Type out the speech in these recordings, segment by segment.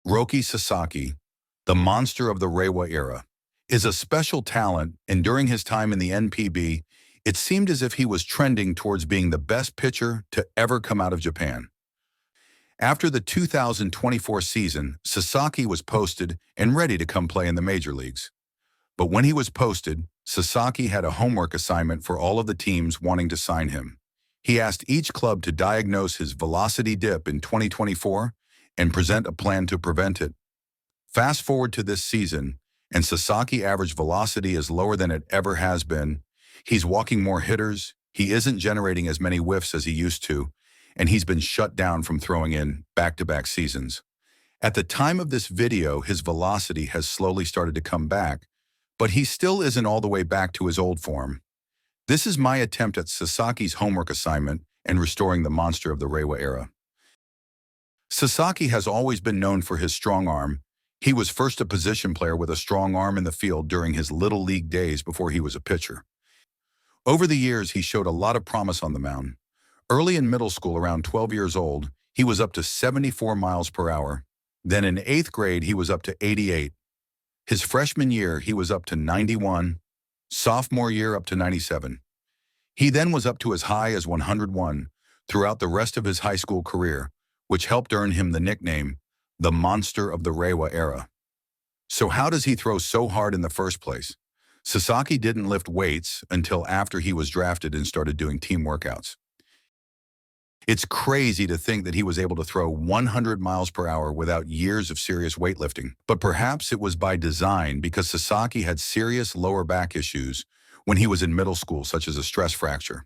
Roki Sasaki, the monster of the Reiwa era, is a special talent, and during his time in the NPB, it seemed as if he was trending towards being the best pitcher to ever come out of Japan. After the 2024 season, Sasaki was posted and ready to come play in the major leagues. But when he was posted, Sasaki had a homework assignment for all of the teams wanting to sign him. He asked each club to diagnose his velocity dip in 2024 and present a plan to prevent it. Fast forward to this season, and Sasaki average velocity is lower than it ever has been. He's walking more hitters, he isn't generating as many whiffs as he used to, and he's been shut down from throwing in back-to-back seasons. At the time of this video, his velocity has slowly started to come back, but he still isn't all the way back to his old form. This is my attempt at Sasaki's homework assignment and restoring the monster of the Reiwa era. Sasaki has always been known for his strong arm. He was first a position player with a strong arm in the field during his little league days before he was a pitcher. Over the years, he showed a lot of promise on the mound. Early in middle school, around 12 years old, he was up to 74 miles per hour. Then in 8th grade, he was up to 88. His freshman year, he was up to 91. Sophomore year, up to 97. He then was up to as high as 101 throughout the rest of his high school career, which helped earn him the nickname, the monster of the Reiwa era. So how does he throw so hard in the first place? Sasaki didn't lift weights until after he was drafted and started doing team workouts. It's crazy to think that he was able to throw 100 miles per hour without years of serious weightlifting. But perhaps it was by design, because Sasaki had serious lower back issues when he was in middle school, such as a stress fracture.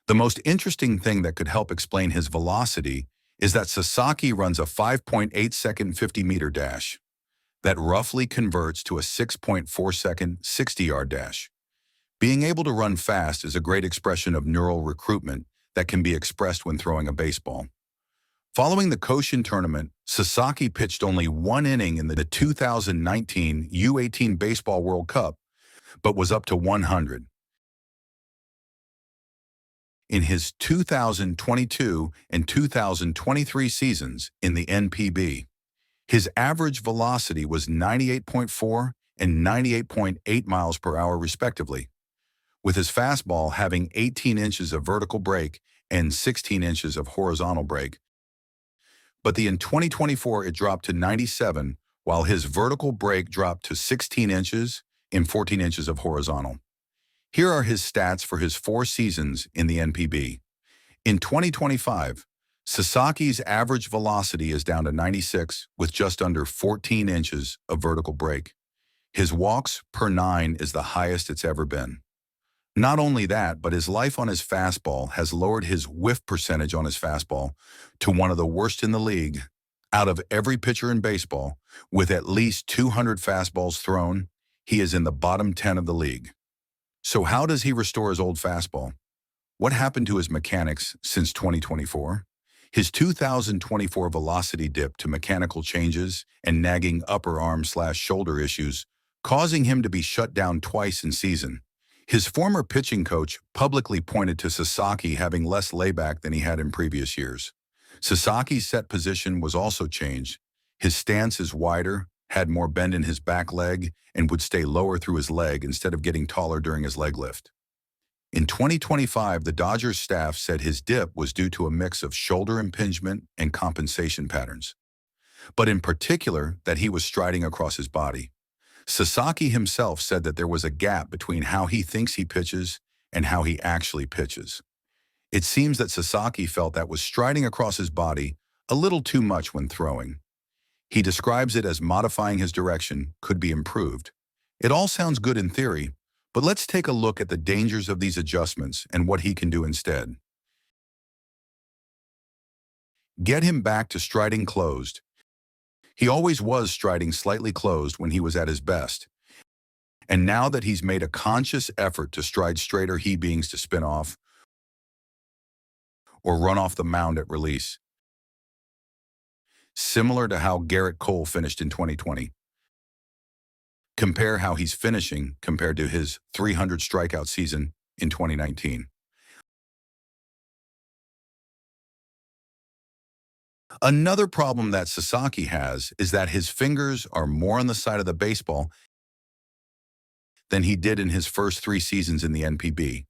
The most interesting thing that could help explain his velocity is that Sasaki runs a 5.8-second 50-meter dash. That roughly converts to a 6.4-second 60-yard dash. Being able to run fast is a great expression of neural recruitment that can be expressed when throwing a baseball. Following the Koshin tournament, Sasaki pitched only one inning in the 2019 U18 Baseball World Cup, but was up to 100. In his 2022 and 2023 seasons in the NPB, his average velocity was 98.4 and 98.8 miles per hour respectively, with his fastball having 18 inches of vertical break and 16 inches of horizontal break. But in 2024, it dropped to 97, while his vertical break dropped to 16 inches and 14 inches of horizontal. Here are his stats for his 4 seasons in the NPB. In 2025, Sasaki's average velocity is down to 96 with just under 14 inches of vertical break. His walks per 9 is the highest it's ever been. Not only that, but his life on his fastball has lowered his whiff percentage on his fastball to one of the worst in the league. Out of every pitcher in baseball, with at least 200 fastballs thrown, he is in the bottom 10 of the league. So how does he restore his old fastball? What happened to his mechanics since 2024? His 2024 velocity dipped to mechanical changes and nagging upper arm/shoulder issues, causing him to be shut down twice in season. His former pitching coach publicly pointed to Sasaki having less layback than he had in previous years. Sasaki's set position was also changed. His stance is wider, had more bend in his back leg, and would stay lower through his leg instead of getting taller during his leg lift. In 2025, the Dodgers staff said his dip was due to a mix of shoulder impingement and compensation patterns, but in particular that he was striding across his body. Sasaki himself said that there was a gap between how he thinks he pitches and how he actually pitches. It seems that Sasaki felt that was striding across his body a little too much when throwing. He describes it as modifying his direction could be improved. It all sounds good in theory, but let's take a look at the dangers of these adjustments and what he can do instead. Get him back to striding closed. He always was striding slightly closed when he was at his best. And now that he's made a conscious effort to stride straighter, he beings to spin off or run off the mound at release. Similar to how Garrett Cole finished in 2020. Compare how he's finishing compared to his 300 strikeout season in 2019. Another problem that Sasaki has is that his fingers are more on the side of the baseball than he did in his first 3 seasons in the NPB.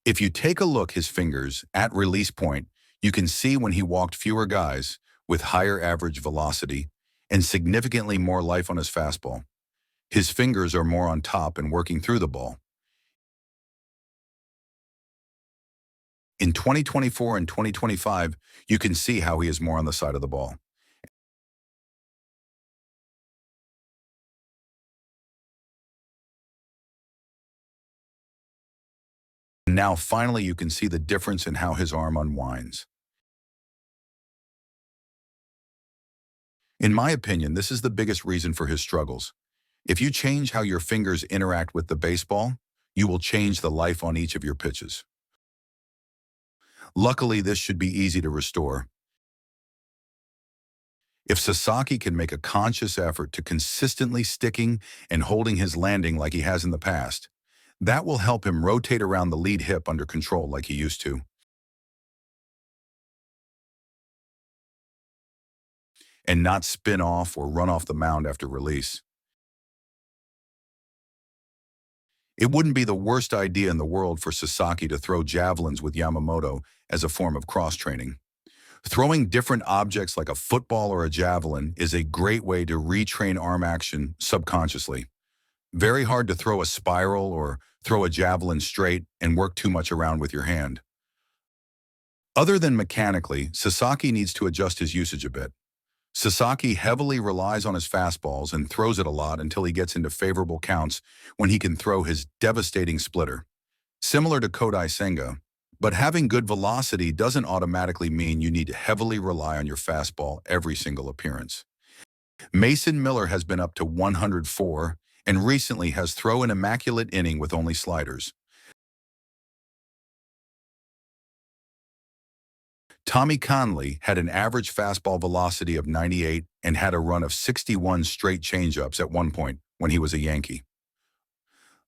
If you take a look his fingers at release point, you can see when he walked fewer guys with higher average velocity and significantly more life on his fastball. His fingers are more on top and working through the ball. In 2024 and 2025, you can see how he is more on the side of the ball. Now finally you can see the difference in how his arm unwinds. In my opinion, this is the biggest reason for his struggles. If you change how your fingers interact with the baseball, you will change the life on each of your pitches. Luckily, this should be easy to restore. If Sasaki can make a conscious effort to consistently sticking and holding his landing like he has in the past, that will help him rotate around the lead hip under control like he used to, and not spin off or run off the mound after release. It wouldn't be the worst idea in the world for Sasaki to throw javelins with Yamamoto as a form of cross-training. Throwing different objects like a football or a javelin is a great way to retrain arm action subconsciously. Very hard to throw a spiral or throw a javelin straight and work too much around with your hand. Other than mechanically, Sasaki needs to adjust his usage a bit. Sasaki heavily relies on his fastballs and throws it a lot until he gets into favorable counts when he can throw his devastating splitter. Similar to Kodai Senga, but having good velocity doesn't automatically mean you need to heavily rely on your fastball every single appearance. Mason Miller has been up to 104 and recently has thrown an immaculate inning with only sliders. Tommy Conley had an average fastball velocity of 98 and had a run of 61 straight changeups at one point when he was a Yankee.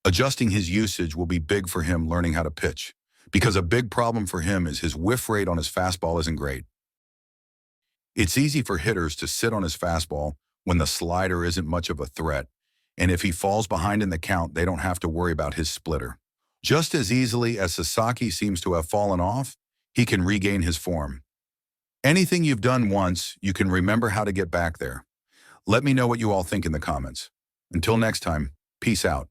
Adjusting his usage will be big for him learning how to pitch, because a big problem for him is his whiff rate on his fastball isn't great. It's easy for hitters to sit on his fastball when the slider isn't much of a threat, and if he falls behind in the count, they don't have to worry about his splitter. Just as easily as Sasaki seems to have fallen off, he can regain his form. Anything you've done once, you can remember how to get back there. Let me know what you all think in the comments. Until next time, peace out.